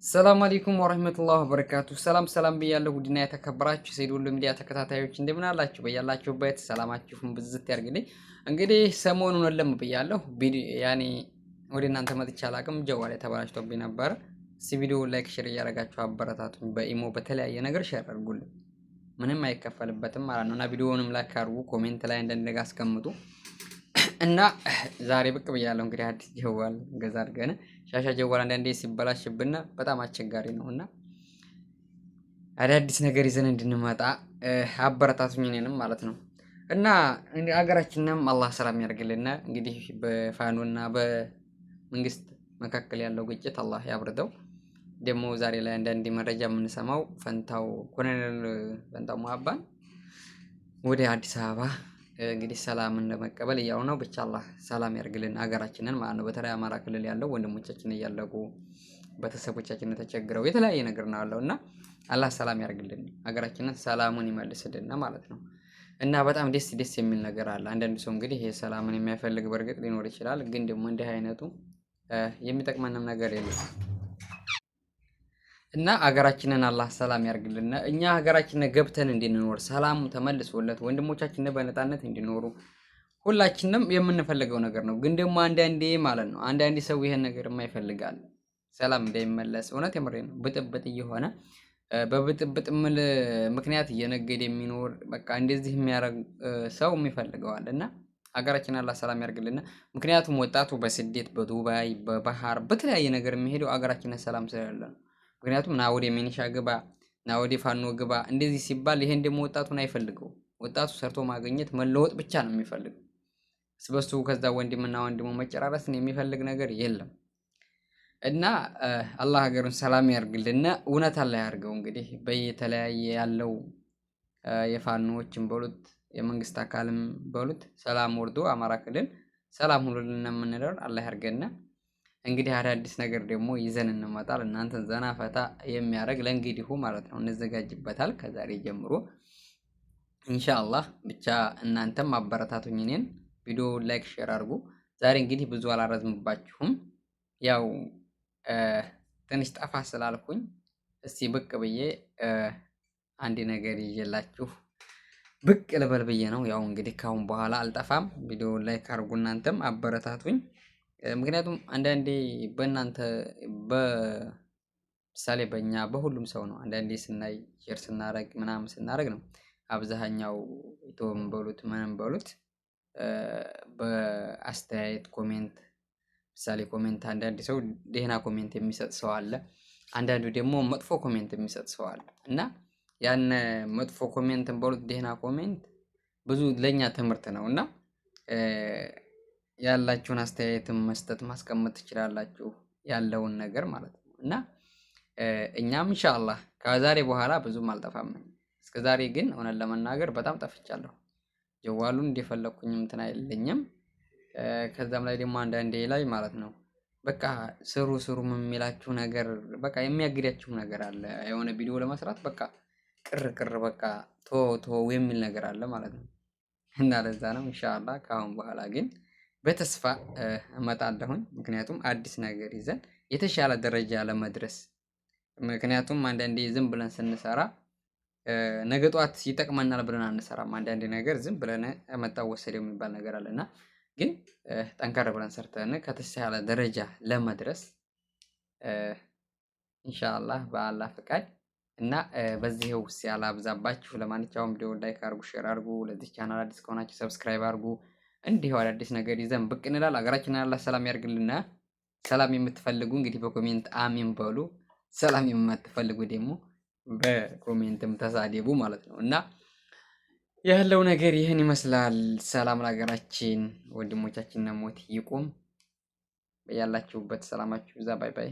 ሰላም አለይኩም ወራህመቱላሂ ወበረካቱ። ሰላም ብያለሁ። ውድና የተከበራችሁ ሰይድ ወሎ ሚዲያ ተከታታዮች እንደምን አላችሁ? በያላችሁበት ሰላማችሁን ብዝት ያርግልኝ። እንግዲህ ሰሞኑን ወለም ብያለሁ። ያኔ ወደ እናንተ መጥቼ አላቅም። ጀዋል ተበላሽቶብኝ ነበር። እስቲ ቪዲዮ ላይክ፣ ሼር እያደረጋችሁ አበረታቱኝ። በኢሞ በተለያየ ነገር ሼር አድርጉልኝ። ምንም አይከፈልበትም ማለት ነው እና ቪዲዮውንም ላይክ አድርጉ፣ ኮሜንት ላይ እንደነገ አስቀምጡ። እና ዛሬ ብቅ ብያለሁ። እንግዲህ አዲስ ጀዋል ገዛ አድርገን ሻሻ ጀዋል አንዳንዴ ሲበላሽብና በጣም አስቸጋሪ ነው እና አዳዲስ ነገር ይዘን እንድንመጣ አበረታቱኝ እኔንም ማለት ነው። እና አገራችንንም አላህ ሰላም ያርግልና እንግዲህ በፋኖና በመንግስት መካከል ያለው ግጭት አላህ ያብርደው። ደግሞ ዛሬ ላይ አንዳንድ መረጃ የምንሰማው ኮሎኔል ፈንታው ሙሀባን ወደ አዲስ አበባ እንግዲህ ሰላምን ለመቀበል እያሉ ነው። ብቻ አላህ ሰላም ያርግልን ሀገራችንን ማለት ነው። በተለይ አማራ ክልል ያለው ወንድሞቻችን እያለቁ ቤተሰቦቻችን ተቸግረው የተለያየ ነገር ነው ያለው እና አላህ ሰላም ያርግልን ሀገራችንን ሰላሙን ይመልስልን ማለት ነው። እና በጣም ደስ የሚል ነገር አለ። አንዳንድ ሰው እንግዲህ ይሄ ሰላምን የሚያፈልግ በእርግጥ ሊኖር ይችላል። ግን ደግሞ እንዲህ አይነቱ የሚጠቅመንም ነገር የለም እና ሀገራችንን አላህ ሰላም ያርግልን። እኛ ሀገራችንን ገብተን እንድንኖር ሰላም ተመልሶለት ወንድሞቻችን በነፃነት እንዲኖሩ ሁላችንም የምንፈልገው ነገር ነው። ግን ደግሞ አንዳንዴ ማለት ነው አንዳንዴ ሰው ይሄን ነገር የማይፈልጋል ሰላም እንዳይመለስ። እውነት የምሬ ነው። ብጥብጥ እየሆነ በብጥብጥ ምክንያት እየነገደ የሚኖር በቃ እንደዚህ የሚያደርግ ሰው የሚፈልገዋል እና ሀገራችን አላህ ሰላም ያርግልን። ምክንያቱም ወጣቱ በስደት በዱባይ በባህር በተለያየ ነገር የሚሄደው ሀገራችንን ሰላም ስለሌለ ነው። ምክንያቱም ና ወደ ሚኒሻ ግባ፣ ና ወደ ፋኖ ግባ እንደዚህ ሲባል ይሄን ደግሞ ወጣቱን አይፈልገው። ወጣቱ ሰርቶ ማግኘት መለወጥ ብቻ ነው የሚፈልገው። ስበሱ ከዛ ወንድምና ወንድሙ መጨራረስን የሚፈልግ ነገር የለም እና አላህ ሀገሩን ሰላም ያርግልና እውነት አላህ ያርገው። እንግዲህ በየተለያየ ያለው የፋኖዎችን በሉት የመንግስት አካልም በሉት ሰላም ወርዶ አማራ ክልል ሰላም ሁሉልን የምንለው አላህ ያርገና። እንግዲህ አዳዲስ ነገር ደግሞ ይዘን እንመጣል። እናንተን ዘና ፈታ የሚያደርግ ለእንግዲሁ ማለት ነው እንዘጋጅበታል ከዛሬ ጀምሮ ኢንሻአላህ። ብቻ እናንተም አበረታቱኝ። እኔን ቪዲዮ ላይክ ሼር አድርጉ። ዛሬ እንግዲህ ብዙ አላረዝምባችሁም። ያው ትንሽ ጠፋ ስላልኩኝ እስቲ ብቅ ብዬ አንድ ነገር ይዤላችሁ ብቅ ልበል ብዬ ነው። ያው እንግዲህ ካሁን በኋላ አልጠፋም። ቪዲዮ ላይክ አድርጉ፣ እናንተም አበረታቱኝ። ምክንያቱም አንዳንዴ በእናንተ በምሳሌ በእኛ በሁሉም ሰው ነው አንዳንዴ ስናይ ሼር ስናረግ ምናምን ስናረግ ነው አብዛኛው ኢቶም በሉት ምንም በሉት በአስተያየት ኮሜንት ምሳሌ ኮሜንት አንዳንድ ሰው ደህና ኮሜንት የሚሰጥ ሰው አለ፣ አንዳንዱ ደግሞ መጥፎ ኮሜንት የሚሰጥ ሰው አለ እና ያን መጥፎ ኮሜንትን በሉት ደህና ኮሜንት ብዙ ለኛ ትምህርት ነው እና ያላችሁን አስተያየትም መስጠት ማስቀመጥ ትችላላችሁ ያለውን ነገር ማለት ነው። እና እኛም ኢንሻአላህ ከዛሬ በኋላ ብዙም አልጠፋም። እስከዛሬ ግን እውነት ለመናገር በጣም ጠፍቻለሁ። ጀዋሉን እንደፈለኩኝም እንትን አይልኝም። ከዛም ላይ ደግሞ አንዳንዴ ላይ ማለት ነው በቃ ስሩ የሚላችሁ ነገር በቃ የሚያግዳችሁ ነገር አለ። የሆነ ቪዲዮ ለመስራት በቃ ቅር በቃ ቶ የሚል ነገር አለ ማለት ነው። እና ለዛ ነው ኢንሻአላህ ከአሁን በኋላ ግን በተስፋ እመጣለሁኝ። ምክንያቱም አዲስ ነገር ይዘን የተሻለ ደረጃ ለመድረስ ምክንያቱም አንዳንዴ ዝም ብለን ስንሰራ ነገ ጧት ይጠቅመናል ብለን አንሰራም። አንዳንዴ ነገር ዝም ብለን መጣው ወሰደው የሚባል ነገር አለና ግን ጠንከር ብለን ሰርተን ከተሻለ ደረጃ ለመድረስ ኢንሻአላህ በአላህ ፍቃድ እና በዚህው ሲያላብዛባችሁ ለማንኛውም ቪዲዮ ላይክ አድርጉ፣ ሼር አድርጉ። ለዚህ ቻናል አዲስ ከሆናችሁ ሰብስክራይብ አድርጉ። እንዲሁ አዳዲስ ነገር ይዘን ብቅ እንላል። ሀገራችንን አላህ ሰላም ያርግልና። ሰላም የምትፈልጉ እንግዲህ በኮሜንት አሚን በሉ። ሰላም የማትፈልጉ ደግሞ በኮሜንትም ተሳደቡ ማለት ነው እና ያለው ነገር ይህን ይመስላል። ሰላም ለሀገራችን፣ ወንድሞቻችን ሞት ይቁም። በያላችሁበት ሰላማችሁ ይብዛ። ባይ ባይ።